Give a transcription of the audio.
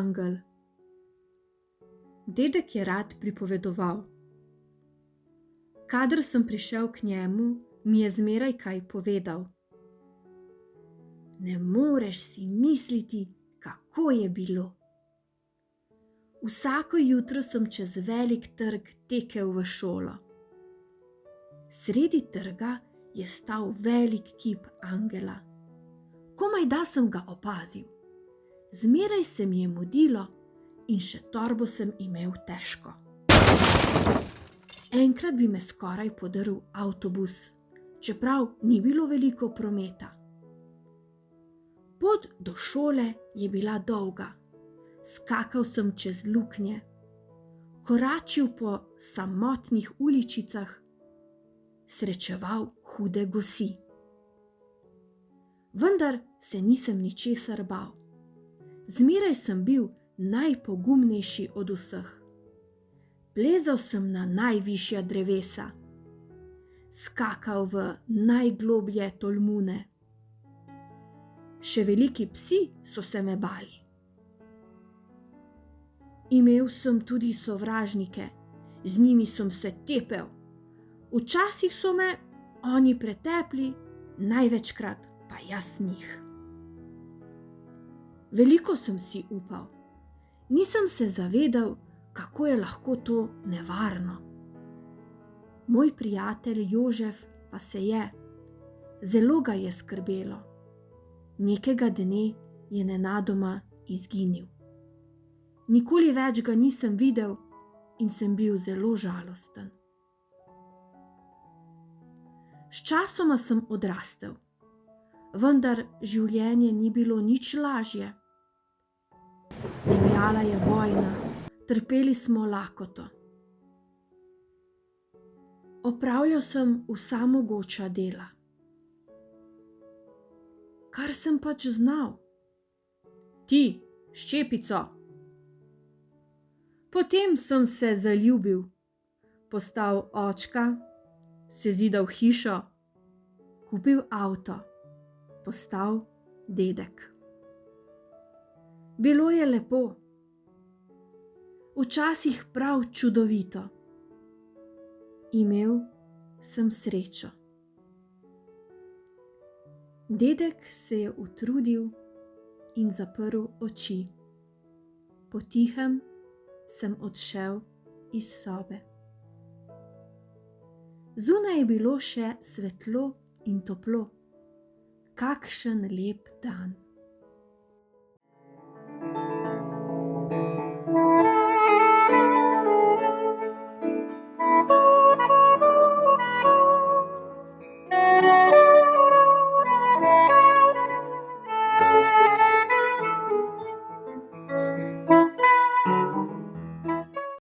angel. Dedek je rad pripovedoval. Kadar sem prišel k njemu, mi je zmeraj kaj povedal. Ne moreš si misliti, kako je bilo. Vsako jutro sem čez velik trg tekel v šolo. Sredi trga je stal velik kip angela. Komaj da sem ga opazil. Zmeraj se mi je mudilo in še torbo sem imel težko. Enkrat bi me skoraj podrl avtobus, čeprav ni bilo veliko prometa. Pot do šole je bila dolga. Skakal sem čez luknje, koračil po samotnih uličicah, srečeval hude gosi. Vendar se nisem ničesar bal. Zmeraj sem bil najpogumnejši od vseh. Plezal sem na najvišja drevesa, skakal v najgloblje tolmune. Še veliki psi so se me bali. Imel sem tudi sovražnike, z njimi sem se tepel. Včasih so me oni pretepli, največkrat pa jaz njih. Veliko sem si upal. Nisem se zavedal, kako je lahko to nevarno. Moj prijatelj Jožef pa se je. Zelo ga je skrbelo. Nekega dne je nenadoma izginil. Nikoli več ga nisem videl in sem bil zelo žalosten. Sčasoma sem odrastel, vendar življenje ni bilo nič lažje. Divjala je vojna, trpeli smo lakoto. Opravljal sem vsa mogoča dela. Kar sem pač znal. Ti, ščepico! Potem sem se zaljubil, postal očka, sezidal hišo, kupil avto, postal dedek. Bilo je lepo, včasih prav čudovito. Imel sem srečo. Dedek se je utrudil in zaprl oči. Potihem sem odšel iz sobe. Zunaj je bilo še svetlo in toplo. Kakšen lep dan.